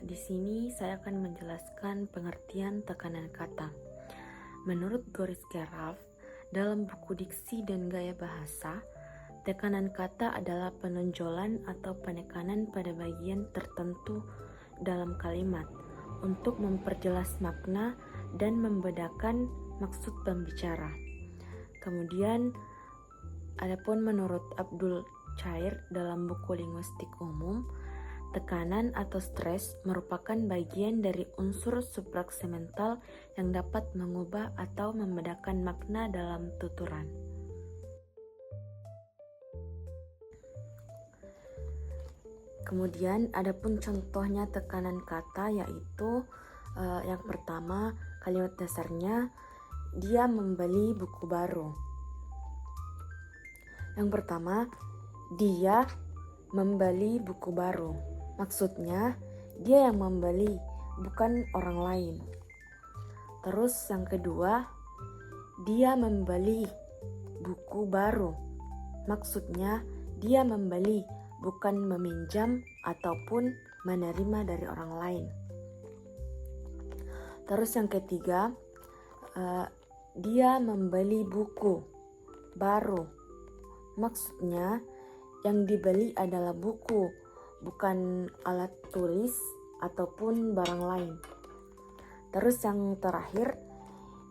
di sini saya akan menjelaskan pengertian tekanan kata. Menurut Goris Keraf, dalam buku Diksi dan Gaya Bahasa, tekanan kata adalah penonjolan atau penekanan pada bagian tertentu dalam kalimat untuk memperjelas makna dan membedakan maksud pembicara. Kemudian, adapun menurut Abdul Chair dalam buku Linguistik Umum, tekanan atau stres merupakan bagian dari unsur suprasemental yang dapat mengubah atau membedakan makna dalam tuturan. Kemudian adapun contohnya tekanan kata yaitu yang pertama, kalimat dasarnya dia membeli buku baru. Yang pertama, dia membeli buku baru. Maksudnya, dia yang membeli, bukan orang lain. Terus yang kedua, dia membeli buku baru. Maksudnya, dia membeli, bukan meminjam ataupun menerima dari orang lain. Terus yang ketiga, dia membeli buku baru. Maksudnya, yang dibeli adalah buku, bukan alat tulis ataupun barang lain. Terus yang terakhir,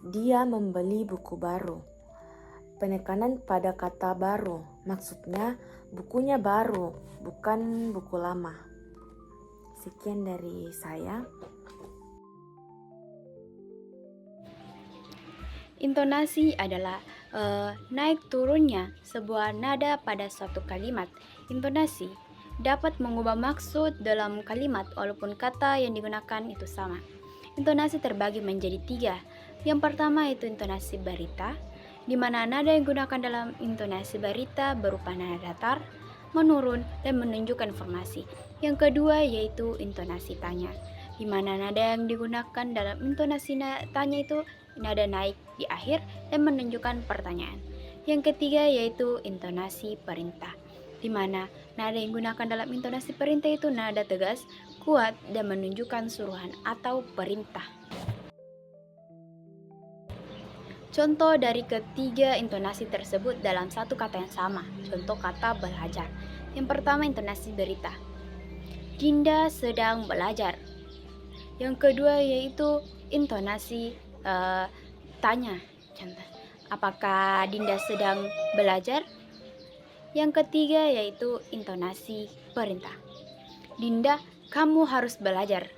dia membeli buku baru. Penekanan pada kata baru, maksudnya bukunya baru, bukan buku lama. Sekian dari saya. Intonasi adalah naik turunnya sebuah nada pada suatu kalimat. Intonasi dapat mengubah maksud dalam kalimat walaupun kata yang digunakan itu sama. Intonasi terbagi menjadi 3. Yang pertama itu intonasi barita, di mana nada yang digunakan dalam intonasi barita berupa nada datar, menurun, dan menunjukkan informasi. Yang kedua yaitu intonasi tanya, di mana nada yang digunakan dalam intonasi tanya itu nada naik di akhir dan menunjukkan pertanyaan. Yang ketiga yaitu intonasi perintah, di mana nada yang digunakan dalam intonasi perintah itu nada tegas, kuat, dan menunjukkan suruhan atau perintah. Contoh dari ketiga intonasi tersebut dalam satu kata yang sama. Contoh kata belajar. Yang pertama intonasi berita, Dinda sedang belajar. Yang kedua yaitu intonasi tanya, contoh, apakah Dinda sedang belajar? Yang ketiga yaitu intonasi perintah, Dinda, kamu harus belajar.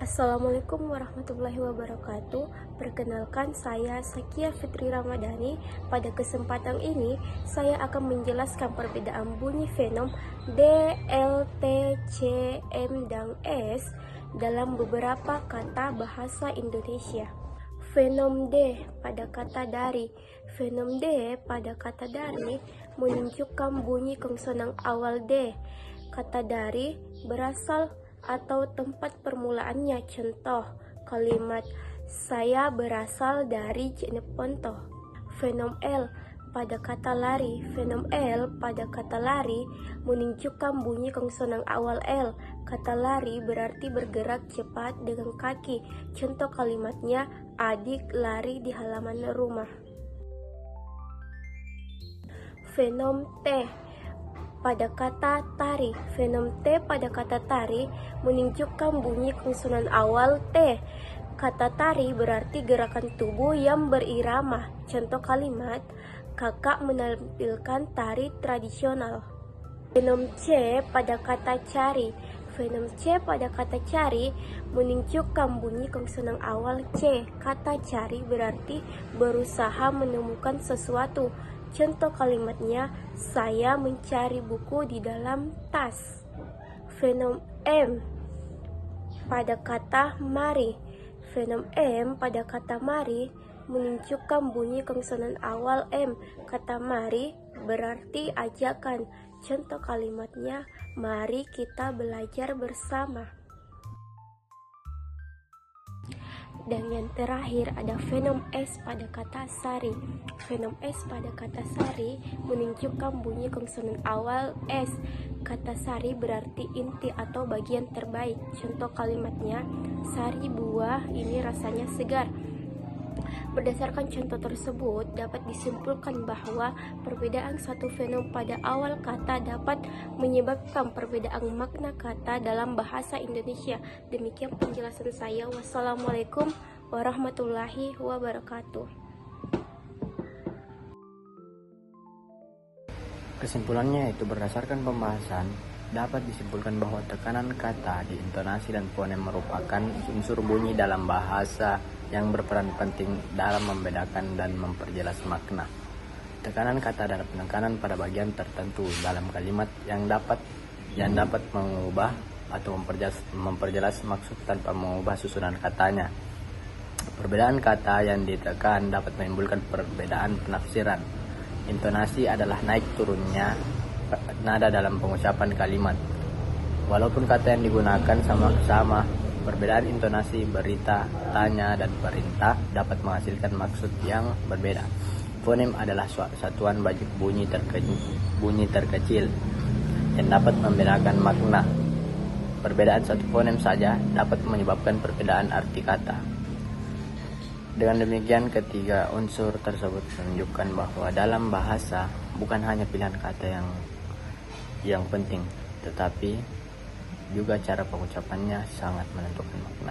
Assalamualaikum warahmatullahi wabarakatuh. Perkenalkan, saya Sakia Fitri Ramadhani. Pada kesempatan ini saya akan menjelaskan perbedaan bunyi fenom D, L, T, C, M, dan S dalam beberapa kata bahasa Indonesia. Fenom D pada kata dari. Fenom D pada kata dari menunjukkan bunyi konsonan awal D. Kata dari berasal atau tempat permulaannya. Contoh kalimat saya berasal dari Jeneponto. Fenom L pada kata lari. Fenom L pada kata lari menunjukkan bunyi konsonan awal L. Kata lari berarti bergerak cepat dengan kaki. Contoh kalimatnya, adik lari di halaman rumah. Fenom T pada kata tari. Fenom T pada kata tari menunjukkan bunyi konsonan awal T. Kata tari berarti gerakan tubuh yang berirama. Contoh kalimat, kakak menampilkan tari tradisional. Fenom C pada kata cari. Fenom C pada kata cari menunjukkan bunyi konsonan awal C. Kata cari berarti berusaha menemukan sesuatu. Contoh kalimatnya, saya mencari buku di dalam tas. Fenom M pada kata mari. Fenom M pada kata mari menunjukkan bunyi konsonan awal M. Kata mari berarti ajakan. Contoh kalimatnya, mari kita belajar bersama. Dan yang terakhir ada fenom S pada kata sari. Fenom S pada kata sari menunjukkan bunyi konsonan awal S. Kata sari berarti inti atau bagian terbaik. Contoh kalimatnya, sari buah ini rasanya segar. Berdasarkan contoh tersebut, dapat disimpulkan bahwa perbedaan satu fenom pada awal kata dapat menyebabkan perbedaan makna kata dalam bahasa Indonesia. Demikian penjelasan saya. Wassalamualaikum warahmatullahi wabarakatuh. Kesimpulannya itu berdasarkan pembahasan, dapat disimpulkan bahwa tekanan kata di intonasi dan fonem merupakan unsur bunyi dalam bahasa yang berperan penting dalam membedakan dan memperjelas makna. Tekanan kata adalah penekanan pada bagian tertentu dalam kalimat yang dapat mengubah atau memperjelas maksud tanpa mengubah susunan katanya. Perbedaan kata yang ditekan dapat menimbulkan perbedaan penafsiran. Intonasi adalah naik turunnya nada dalam pengucapan kalimat. Walaupun kata yang digunakan sama-sama, perbedaan intonasi berita, tanya, dan perintah dapat menghasilkan maksud yang berbeda. Fonem adalah satuan bunyi terkecil yang dapat membedakan makna. Perbedaan satu fonem saja dapat menyebabkan perbedaan arti kata. Dengan demikian, ketiga unsur tersebut menunjukkan bahwa dalam bahasa bukan hanya pilihan kata yang penting, tetapi juga cara pengucapannya sangat menentukan makna.